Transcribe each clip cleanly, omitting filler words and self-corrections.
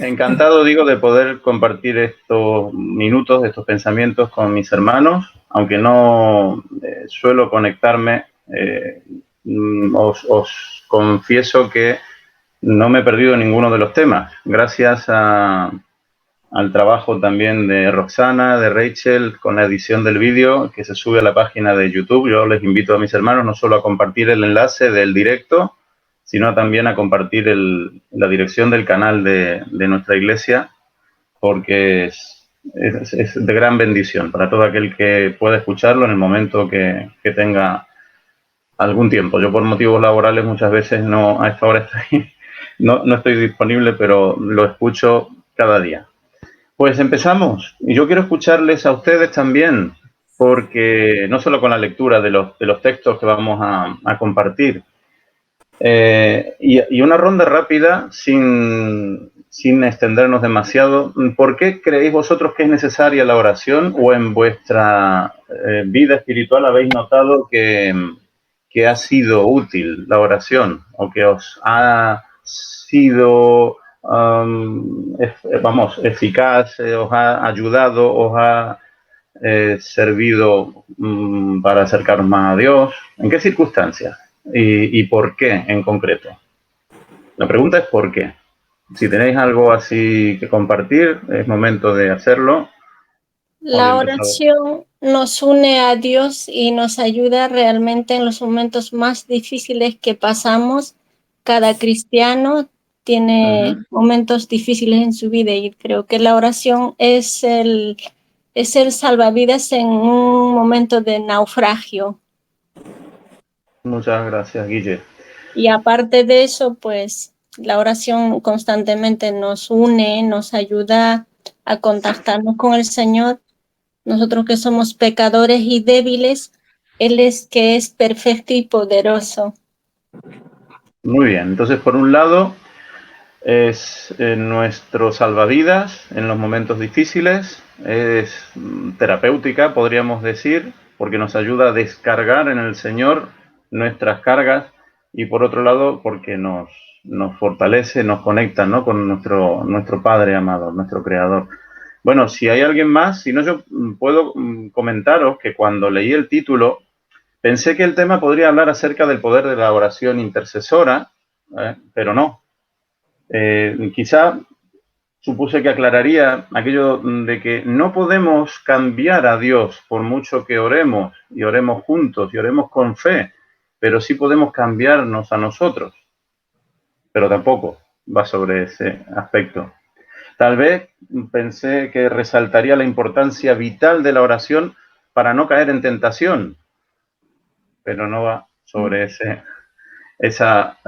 Encantado, digo, de poder compartir estos minutos, estos pensamientos con mis hermanos, aunque no suelo conectarme. Os confieso que no me he perdido ninguno de los temas, gracias al trabajo también de Roxana, de Rachel, con la edición del vídeo que se sube a la página de YouTube. Yo les invito a mis hermanos no solo a compartir el enlace del directo, sino también a compartir la dirección del canal de nuestra iglesia, porque es de gran bendición para todo aquel que pueda escucharlo en el momento que tenga algún tiempo. Yo por motivos laborales muchas veces no, a esta hora no estoy disponible, pero lo escucho cada día. Pues empezamos. Y yo quiero escucharles a ustedes también, porque no solo con la lectura de los textos que vamos a compartir, y una ronda rápida, sin extendernos demasiado. ¿Por qué creéis vosotros que es necesaria la oración, o en vuestra vida espiritual habéis notado que ha sido útil la oración, o que os ha sido, eficaz, os ha ayudado, os ha servido para acercaros más a Dios? ¿En qué circunstancias? ¿Y por qué en concreto? La pregunta es ¿por qué? Si tenéis algo así que compartir, es momento de hacerlo. La oración nos une a Dios y nos ayuda realmente en los momentos más difíciles que pasamos. Cada cristiano tiene momentos difíciles en su vida y creo que la oración es el salvavidas en un momento de naufragio. Muchas gracias, Guille. Y aparte de eso, pues la oración constantemente nos une, nos ayuda a contactarnos con el Señor. Nosotros que somos pecadores y débiles, Él es que es perfecto y poderoso. Muy bien, entonces por un lado es nuestro salvavidas en los momentos difíciles, es terapéutica, podríamos decir, porque nos ayuda a descargar en el Señor nuestras cargas, y por otro lado porque nos fortalece, nos conecta, ¿no?, con nuestro Padre amado, nuestro Creador. Bueno, si hay alguien más, si no, yo puedo comentaros que cuando leí el título pensé que el tema podría hablar acerca del poder de la oración intercesora, pero no. Quizá supuse que aclararía aquello de que no podemos cambiar a Dios por mucho que oremos, y oremos juntos, y oremos con fe, pero sí podemos cambiarnos a nosotros. Pero tampoco va sobre ese aspecto. Tal vez pensé que resaltaría la importancia vital de la oración para no caer en tentación, pero no va sobre esa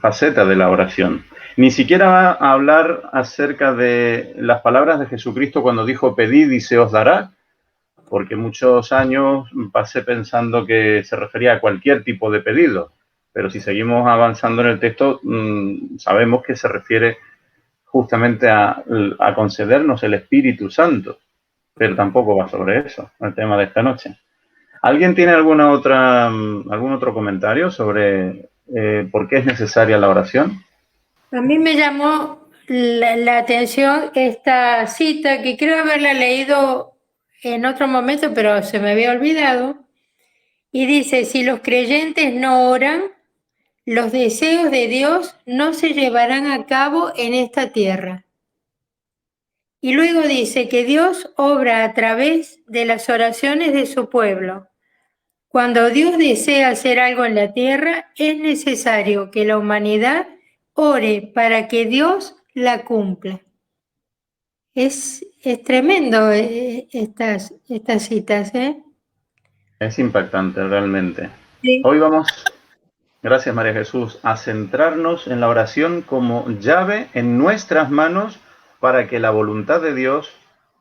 faceta de la oración. Ni siquiera va a hablar acerca de las palabras de Jesucristo cuando dijo pedid y se os dará, porque muchos años pasé pensando que se refería a cualquier tipo de pedido, pero si seguimos avanzando en el texto, sabemos que se refiere justamente a concedernos el Espíritu Santo, pero tampoco va sobre eso, el tema de esta noche. ¿Alguien tiene algún otro comentario sobre por qué es necesaria la oración? A mí me llamó la atención esta cita, que creo haberla leído en otro momento, pero se me había olvidado, y dice: si los creyentes no oran, los deseos de Dios no se llevarán a cabo en esta tierra. Y luego dice que Dios obra a través de las oraciones de su pueblo. Cuando Dios desea hacer algo en la tierra, es necesario que la humanidad ore para que Dios la cumpla. Es tremendo estas citas, ¿eh? Es impactante, realmente. Sí. Hoy vamos, gracias María Jesús, a centrarnos en la oración como llave en nuestras manos para que la voluntad de Dios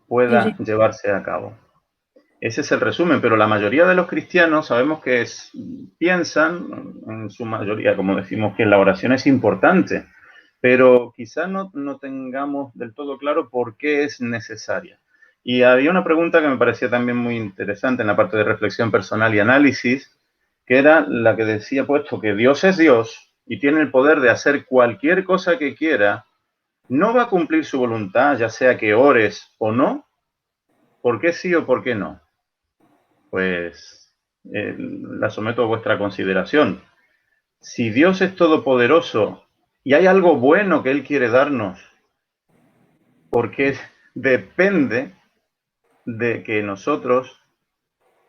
pueda llevarse a cabo. Ese es el resumen, pero la mayoría de los cristianos sabemos que piensan, en su mayoría, como decimos, que la oración es importante, pero quizá no tengamos del todo claro por qué es necesaria. Y había una pregunta que me parecía también muy interesante en la parte de reflexión personal y análisis, que era la que decía, puesto que Dios es Dios y tiene el poder de hacer cualquier cosa que quiera, no va a cumplir su voluntad, ya sea que ores o no. ¿Por qué sí o por qué no? Pues la someto a vuestra consideración. Si Dios es todopoderoso y hay algo bueno que Él quiere darnos, porque depende de que nosotros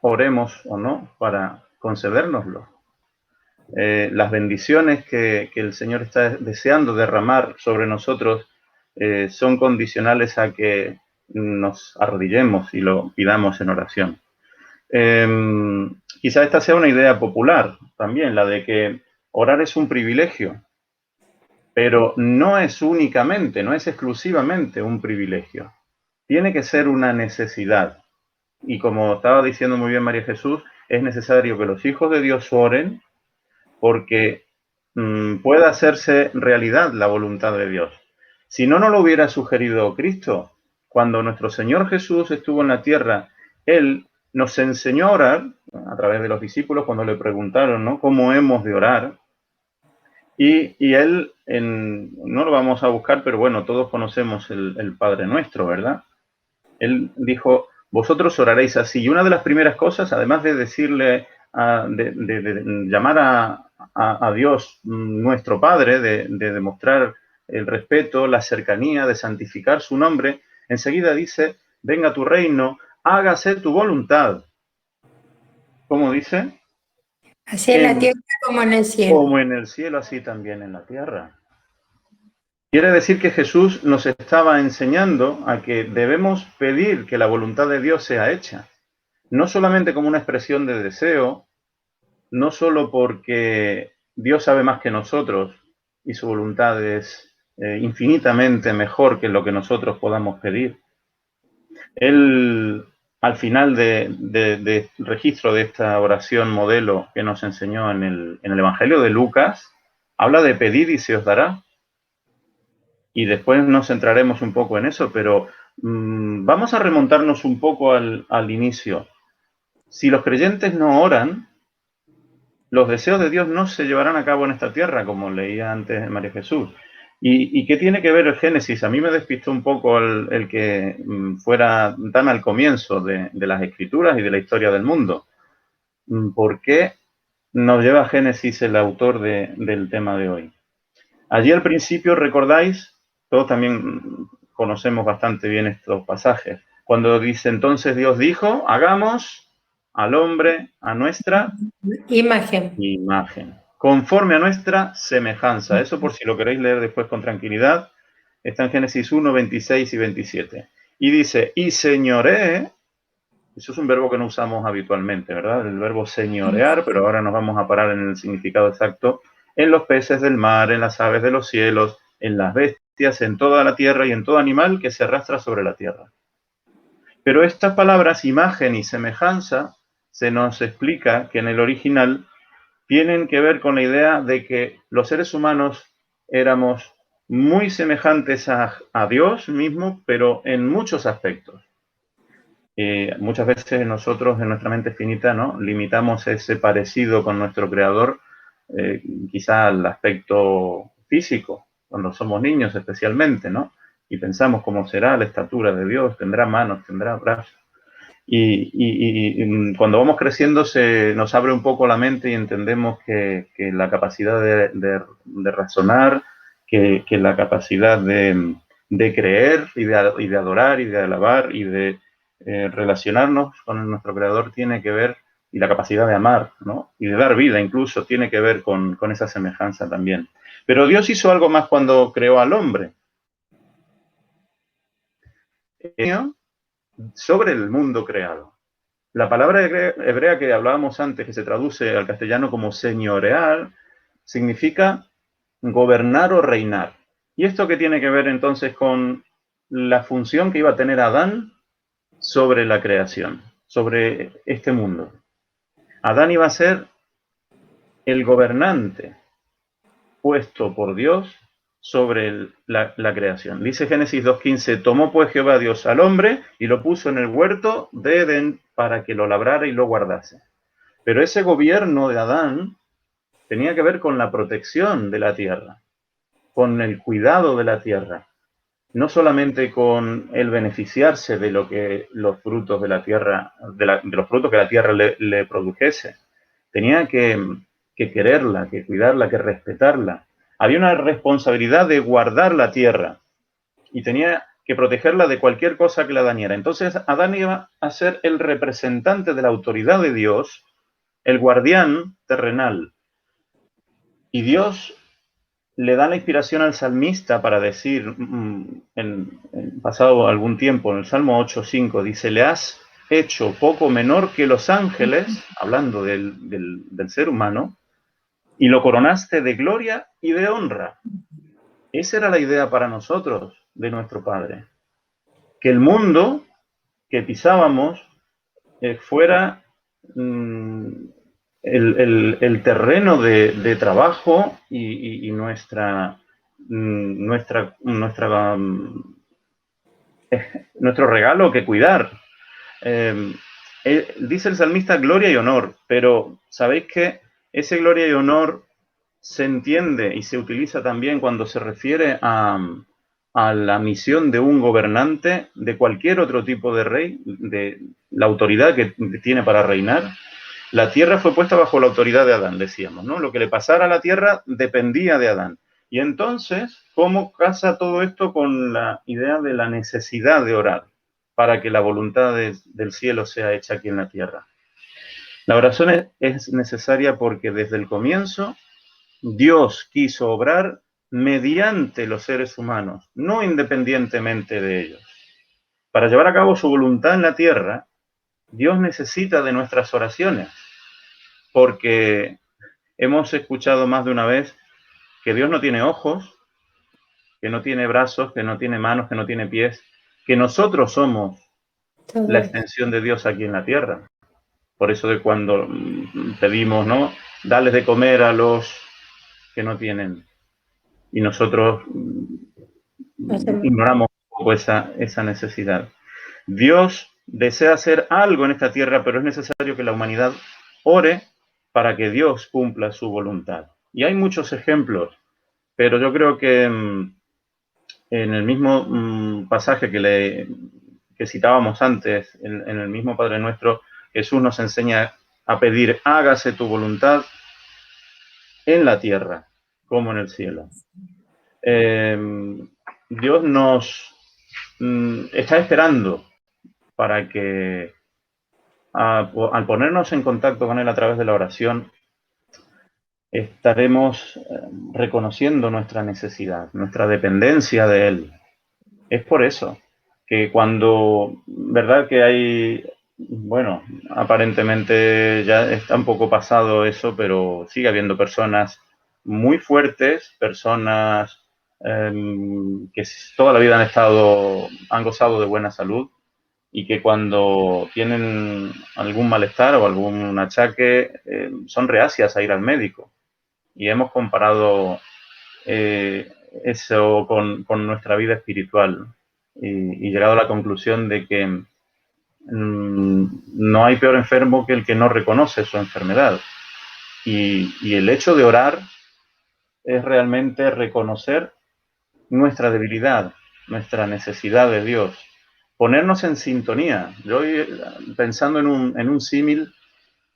oremos o no para concedérnoslo. Las bendiciones que el Señor está deseando derramar sobre nosotros son condicionales a que nos arrodillemos y lo pidamos en oración. Quizá esta sea una idea popular también, la de que orar es un privilegio, pero no es únicamente, no es exclusivamente un privilegio. Tiene que ser una necesidad. Y como estaba diciendo muy bien María Jesús, es necesario que los hijos de Dios oren porque pueda hacerse realidad la voluntad de Dios. Si no, no lo hubiera sugerido Cristo. Cuando nuestro Señor Jesús estuvo en la tierra, Él nos enseñó a orar a través de los discípulos cuando le preguntaron, ¿no?, cómo hemos de orar. Y Él, no lo vamos a buscar, pero bueno, todos conocemos el Padre Nuestro, ¿verdad? Él dijo, vosotros oraréis así. Y una de las primeras cosas, además de decirle, de llamar a Dios nuestro Padre, de demostrar el respeto, la cercanía, de santificar su nombre, enseguida dice, venga tu reino, hágase tu voluntad. ¿Cómo dice? Así en la tierra como en el cielo. Como en el cielo, así también en la tierra. Quiere decir que Jesús nos estaba enseñando a que debemos pedir que la voluntad de Dios sea hecha. No solamente como una expresión de deseo, no solo porque Dios sabe más que nosotros y su voluntad es infinitamente mejor que lo que nosotros podamos pedir. Él, al final de registro de esta oración modelo que nos enseñó en el Evangelio de Lucas, habla de pedir y se os dará. Y después nos centraremos un poco en eso, pero vamos a remontarnos un poco al inicio. Si los creyentes no oran, los deseos de Dios no se llevarán a cabo en esta tierra, como leía antes María Jesús. ¿Y qué tiene que ver el Génesis? A mí me despistó un poco el que fuera tan al comienzo de las Escrituras y de la historia del mundo. ¿Por qué nos lleva a Génesis el autor del tema de hoy? Allí al principio, recordáis, todos también conocemos bastante bien estos pasajes, cuando dice, entonces Dios dijo, hagamos al hombre a nuestra imagen, conforme a nuestra semejanza. Eso por si lo queréis leer después con tranquilidad, está en Génesis 1, 26 y 27. Y dice, y señoree, eso es un verbo que no usamos habitualmente, ¿verdad? El verbo señorear, pero ahora nos vamos a parar en el significado exacto, en los peces del mar, en las aves de los cielos, en las bestias, en toda la tierra y en todo animal que se arrastra sobre la tierra. Pero estas palabras, imagen y semejanza, se nos explica que en el original tienen que ver con la idea de que los seres humanos éramos muy semejantes a Dios mismo, pero en muchos aspectos. Muchas veces nosotros en nuestra mente finita, ¿no?, limitamos ese parecido con nuestro creador quizá al aspecto físico, cuando somos niños especialmente, ¿no? Y pensamos cómo será la estatura de Dios, tendrá manos, tendrá brazos. Y cuando vamos creciendo se nos abre un poco la mente y entendemos que la capacidad de razonar, que la capacidad de creer y de adorar y de alabar y de relacionarnos con nuestro Creador tiene que ver, y la capacidad de amar, ¿no?, y de dar vida incluso, tiene que ver con esa semejanza también. Pero Dios hizo algo más cuando creó al hombre. Sobre el mundo creado. La palabra hebrea que hablábamos antes, que se traduce al castellano como señorear, significa gobernar o reinar. ¿Y esto qué tiene que ver entonces con la función que iba a tener Adán sobre la creación, sobre este mundo? Adán iba a ser el gobernante puesto por Dios sobre la creación. Dice Génesis 2.15, tomó pues Jehová Dios al hombre y lo puso en el huerto de Edén para que lo labrara y lo guardase. Pero ese gobierno de Adán tenía que ver con la protección de la tierra, con el cuidado de la tierra, no solamente con el beneficiarse de lo que los frutos de la tierra, de los frutos que la tierra le produjese, tenía que quererla, que cuidarla, que respetarla. Había una responsabilidad de guardar la tierra y tenía que protegerla de cualquier cosa que la dañara. Entonces Adán iba a ser el representante de la autoridad de Dios, el guardián terrenal. Y Dios le da la inspiración al salmista para decir, en pasado algún tiempo, en el Salmo 8:5, dice, le has hecho poco menor que los ángeles, hablando del ser humano, y lo coronaste de gloria y de honra. Esa era la idea para nosotros de nuestro Padre. Que el mundo que pisábamos fuera el terreno de trabajo y nuestro regalo que cuidar. Dice el salmista gloria y honor, pero ¿sabéis que ese gloria y honor se entiende y se utiliza también cuando se refiere a la misión de un gobernante, de cualquier otro tipo de rey, de la autoridad que tiene para reinar? La tierra fue puesta bajo la autoridad de Adán, decíamos, ¿no? Lo que le pasara a la tierra dependía de Adán. Y entonces, ¿cómo casa todo esto con la idea de la necesidad de orar para que la voluntad del cielo sea hecha aquí en la tierra? La oración es necesaria porque desde el comienzo Dios quiso obrar mediante los seres humanos, no independientemente de ellos. Para llevar a cabo su voluntad en la tierra, Dios necesita de nuestras oraciones, porque hemos escuchado más de una vez que Dios no tiene ojos, que no tiene brazos, que no tiene manos, que no tiene pies, que nosotros somos la extensión de Dios aquí en la tierra. Por eso de cuando pedimos, ¿no? Darles de comer a los que no tienen. Y nosotros ignoramos un poco esa necesidad. Dios desea hacer algo en esta tierra, pero es necesario que la humanidad ore para que Dios cumpla su voluntad. Y hay muchos ejemplos, pero yo creo que en el mismo pasaje que citábamos antes, en el mismo Padre Nuestro, Jesús nos enseña a pedir, hágase tu voluntad en la tierra como en el cielo. Dios nos está esperando para que al ponernos en contacto con Él a través de la oración, estaremos reconociendo nuestra necesidad, nuestra dependencia de Él. Es por eso que cuando, verdad que hay, bueno, aparentemente ya está un poco pasado eso, pero sigue habiendo personas muy fuertes, personas que toda la vida han gozado de buena salud y que cuando tienen algún malestar o algún achaque son reacias a ir al médico. Y hemos comparado eso con nuestra vida espiritual y llegado a la conclusión de que no hay peor enfermo que el que no reconoce su enfermedad. Y el hecho de orar es realmente reconocer nuestra debilidad, nuestra necesidad de Dios, ponernos en sintonía. Yo pensando en un símil,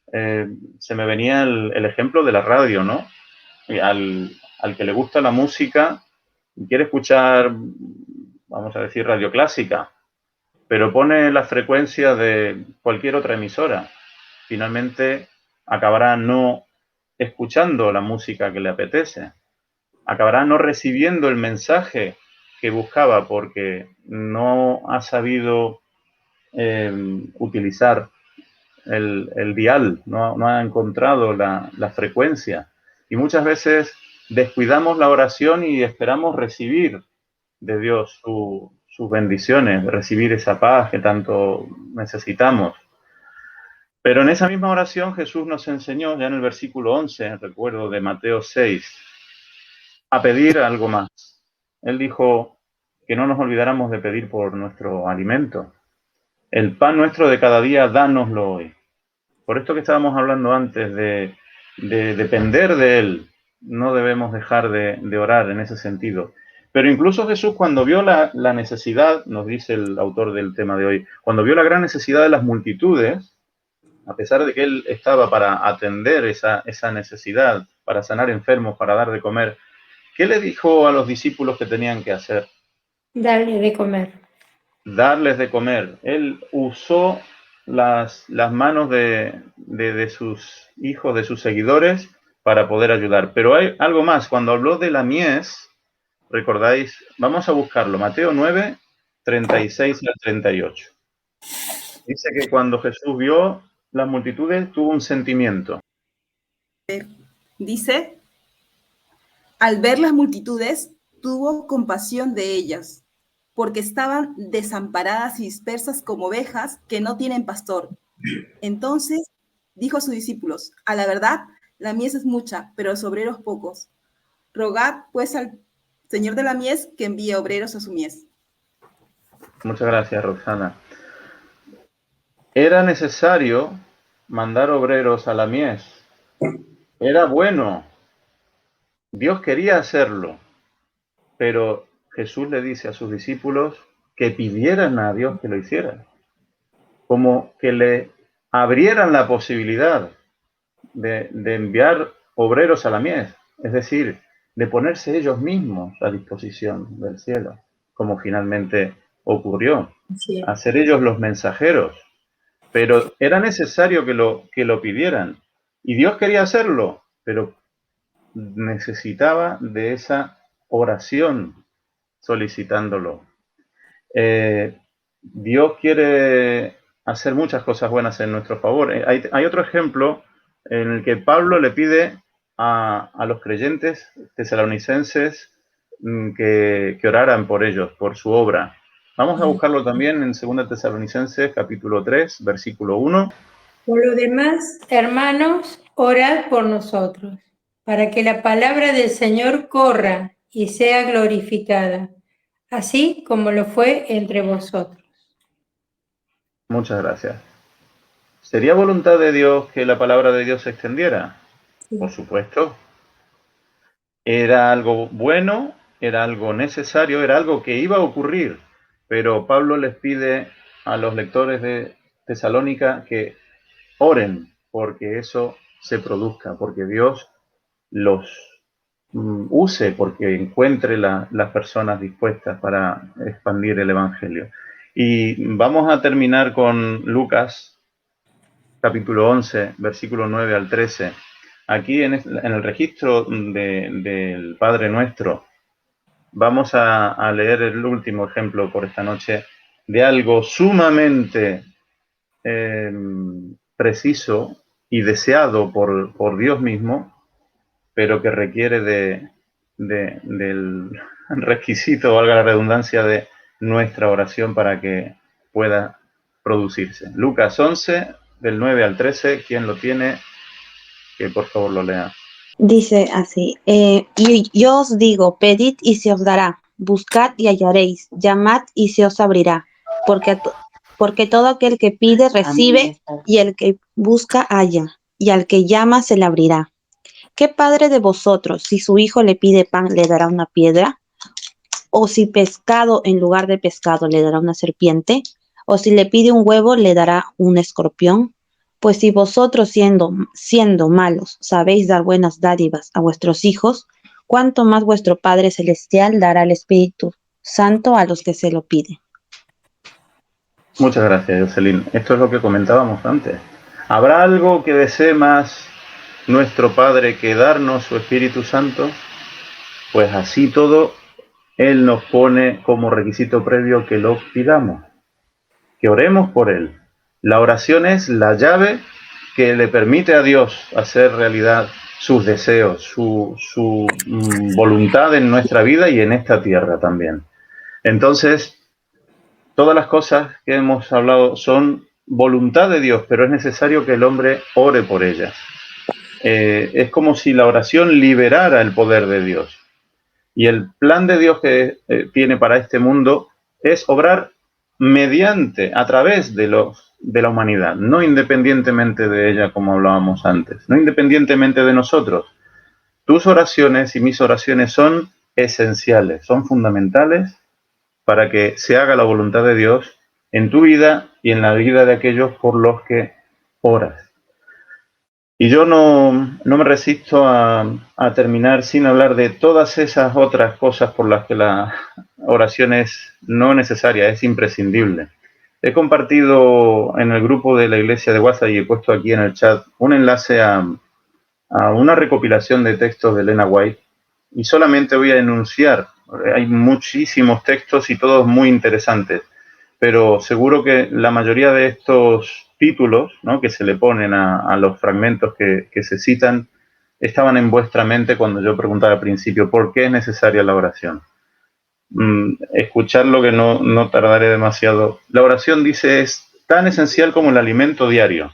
se me venía el ejemplo de la radio, ¿no? Al que le gusta la música y quiere escuchar, vamos a decir, radio clásica, pero pone la frecuencia de cualquier otra emisora. Finalmente acabará no escuchando la música que le apetece, acabará no recibiendo el mensaje que buscaba porque no ha sabido utilizar el dial, no ha encontrado la frecuencia. Y muchas veces descuidamos la oración y esperamos recibir de Dios sus bendiciones, recibir esa paz que tanto necesitamos. Pero en esa misma oración Jesús nos enseñó, ya en el versículo 11, recuerdo de Mateo 6, a pedir algo más. Él dijo que no nos olvidáramos de pedir por nuestro alimento. El pan nuestro de cada día, dánoslo hoy. Por esto que estábamos hablando antes de depender de Él, no debemos dejar de orar en ese sentido. Pero incluso Jesús, cuando vio la necesidad, nos dice el autor del tema de hoy, cuando vio la gran necesidad de las multitudes, a pesar de que él estaba para atender esa necesidad, para sanar enfermos, para dar de comer, ¿qué le dijo a los discípulos que tenían que hacer? Darle de comer. Darles de comer. Él usó las manos de sus hijos, de sus seguidores, para poder ayudar. Pero hay algo más. Cuando habló de la mies, recordáis, vamos a buscarlo, Mateo 9, 36 al 38. Dice que cuando Jesús vio las multitudes, tuvo un sentimiento. Dice, al ver las multitudes, tuvo compasión de ellas, porque estaban desamparadas y dispersas como ovejas que no tienen pastor. Entonces dijo a sus discípulos, a la verdad, la mies es mucha, pero los obreros pocos. Rogad, pues, al Señor de la mies que envíe obreros a su mies. Muchas gracias, Roxana. Era necesario mandar obreros a la mies. Era bueno. Dios quería hacerlo. Pero Jesús le dice a sus discípulos que pidieran a Dios que lo hiciera. Como que le abrieran la posibilidad de enviar obreros a la mies. Es decir, de ponerse ellos mismos a disposición del cielo, como finalmente ocurrió. Sí. Hacer ellos los mensajeros. Pero era necesario que lo pidieran. Y Dios quería hacerlo, pero necesitaba de esa oración solicitándolo. Dios quiere hacer muchas cosas buenas en nuestro favor. Hay otro ejemplo en el que Pablo le pide a los creyentes tesalonicenses que oraran por ellos, por su obra. Vamos a buscarlo también en 2 Tesalonicenses, capítulo 3, versículo 1. Por lo demás, hermanos, orad por nosotros, para que la palabra del Señor corra y sea glorificada, así como lo fue entre vosotros. Muchas gracias. ¿Sería voluntad de Dios que la palabra de Dios se extendiera? Sí. Por supuesto. Era algo bueno, era algo necesario, era algo que iba a ocurrir, pero Pablo les pide a los lectores de Tesalónica que oren porque eso se produzca, porque Dios los use, porque encuentre las personas dispuestas para expandir el Evangelio. Y vamos a terminar con Lucas, capítulo 11, versículo 9 al 13. Aquí en el registro del Padre Nuestro, vamos a leer el último ejemplo por esta noche de algo sumamente preciso y deseado por Dios mismo, pero que requiere del requisito, valga la redundancia, de nuestra oración para que pueda producirse. Lucas 11, del 9 al 13, ¿quién lo tiene? Que por favor lo lea. Dice así, y yo os digo, pedid y se os dará, buscad y hallaréis, llamad y se os abrirá, porque todo aquel que pide recibe, y el que busca halla, y al que llama se le abrirá. ¿Qué padre de vosotros, si su hijo le pide pan, le dará una piedra? ¿O si pescado en lugar de pescado le dará una serpiente? ¿O si le pide un huevo, le dará un escorpión? Pues si vosotros siendo malos sabéis dar buenas dádivas a vuestros hijos, ¿cuánto más vuestro Padre Celestial dará el Espíritu Santo a los que se lo piden? Muchas gracias, Jocelyn. Esto es lo que comentábamos antes. ¿Habrá algo que desee más nuestro Padre que darnos su Espíritu Santo? Pues así todo, Él nos pone como requisito previo que lo pidamos, que oremos por Él. La oración es la llave que le permite a Dios hacer realidad sus deseos, su voluntad en nuestra vida y en esta tierra también. Entonces, todas las cosas que hemos hablado son voluntad de Dios, pero es necesario que el hombre ore por ellas. Es como si la oración liberara el poder de Dios. Y el plan de Dios que tiene para este mundo es obrar mediante, a través de la humanidad, no independientemente de ella, como hablábamos antes, no independientemente de nosotros. Tus oraciones y mis oraciones son esenciales, son fundamentales para que se haga la voluntad de Dios en tu vida y en la vida de aquellos por los que oras. Y yo no me resisto a terminar sin hablar de todas esas otras cosas por las que la oración es no necesaria, es imprescindible. He compartido en el grupo de la iglesia de WhatsApp y he puesto aquí en el chat un enlace a una recopilación de textos de Elena White y solamente voy a enunciar. Hay muchísimos textos y todos muy interesantes, pero seguro que la mayoría de estos títulos, ¿no?, que se le ponen a los fragmentos que se citan estaban en vuestra mente cuando yo preguntaba al principio ¿por qué es necesaria la oración? Escucharlo, que no tardaré demasiado. La oración, dice, es tan esencial como el alimento diario,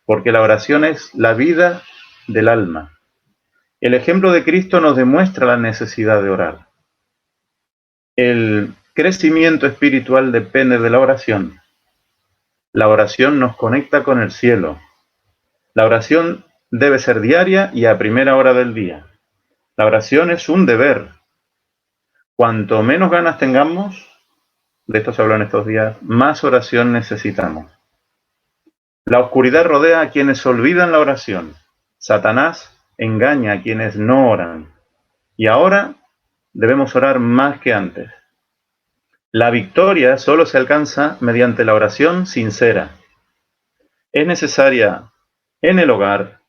porque la oración es la vida del alma. El ejemplo de Cristo nos demuestra la necesidad de orar. El crecimiento espiritual depende de la oración. La oración nos conecta con el cielo. La oración debe ser diaria y a primera hora del día. La oración es un deber. Cuanto menos ganas tengamos, de esto se habló en estos días, más oración necesitamos. La oscuridad rodea a quienes olvidan la oración. Satanás engaña a quienes no oran. Y ahora debemos orar más que antes. La victoria solo se alcanza mediante la oración sincera. Es necesaria en el hogar.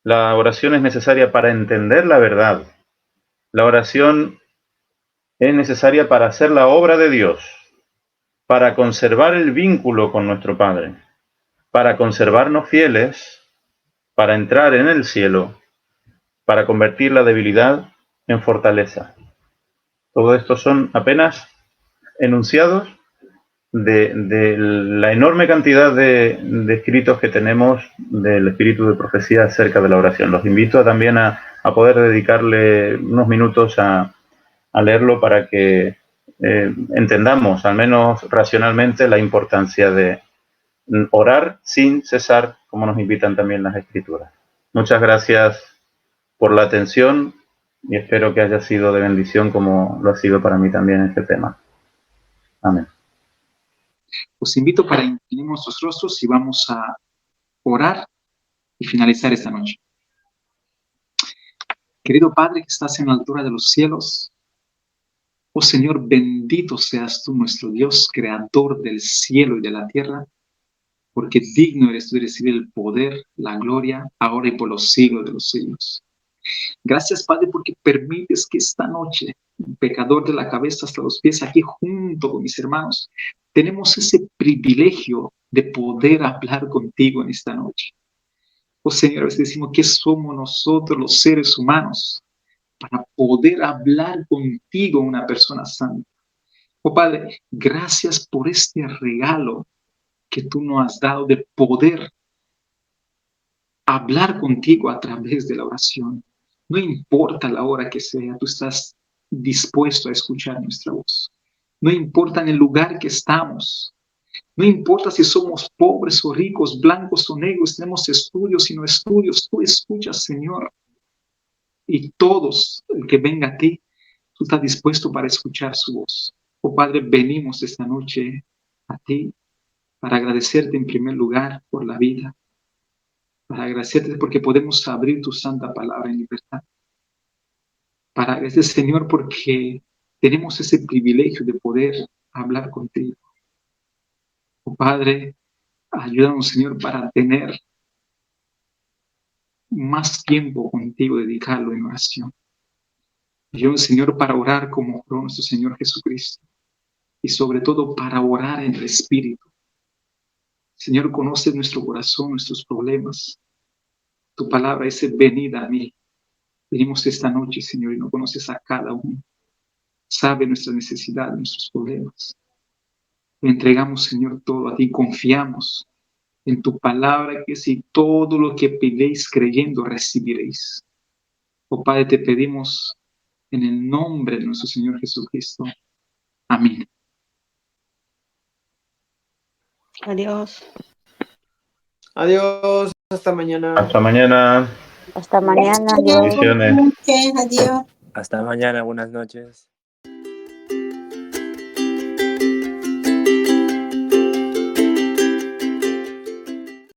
La oración es necesaria para entender la verdad. La oración es necesaria para hacer la obra de Dios, para conservar el vínculo con nuestro Padre, para conservarnos fieles, para entrar en el cielo, para convertir la debilidad en fortaleza. Todo esto son apenas enunciados de la enorme cantidad de escritos que tenemos del espíritu de profecía acerca de la oración. Los invito también a poder dedicarle unos minutos a leerlo para que entendamos, al menos racionalmente, la importancia de orar sin cesar, como nos invitan también las escrituras. Muchas gracias por la atención y espero que haya sido de bendición como lo ha sido para mí también este tema. Amén. Os invito para inclinar nuestros rostros y vamos a orar y finalizar esta noche. Querido Padre que estás en la altura de los cielos, oh Señor, bendito seas tú, nuestro Dios, creador del cielo y de la tierra, porque digno eres tú de recibir el poder, la gloria, ahora y por los siglos de los siglos. Gracias, Padre, porque permites que esta noche, un pecador de la cabeza hasta los pies, aquí junto con mis hermanos, tenemos ese privilegio de poder hablar contigo en esta noche. Oh Señor, a veces decimos que somos nosotros los seres humanos para poder hablar contigo, una persona santa. Oh Padre, gracias por este regalo que tú nos has dado de poder hablar contigo a través de la oración. No importa la hora que sea, tú estás dispuesto a escuchar nuestra voz. No importa en el lugar que estamos. No importa si somos pobres o ricos, blancos o negros, tenemos estudios y no estudios. Tú escuchas, Señor. Y todos, el que venga a ti, tú estás dispuesto para escuchar su voz. Oh Padre, venimos esta noche a ti para agradecerte en primer lugar por la vida, para agradecerte porque podemos abrir tu santa palabra en libertad, para agradecer, Señor, porque tenemos ese privilegio de poder hablar contigo. Oh Padre, ayúdanos, Señor, para tener más tiempo contigo, dedicarlo en oración. Ayúdanos, Señor, para orar como oró nuestro Señor Jesucristo y sobre todo para orar en el Espíritu. Señor, conoce nuestro corazón, nuestros problemas. Tu palabra dice, venid a mí. Venimos esta noche, Señor, y no conoces a cada uno. Sabe nuestra necesidad, nuestros problemas. Le entregamos, Señor, todo a ti. Confiamos en tu palabra, que si todo lo que pedéis creyendo, recibiréis. Oh Padre, te pedimos en el nombre de nuestro Señor Jesucristo. Amén. Adiós. Adiós, hasta mañana. Hasta mañana. Hasta mañana. Adiós. Bendiciones. Adiós. Hasta mañana, buenas noches.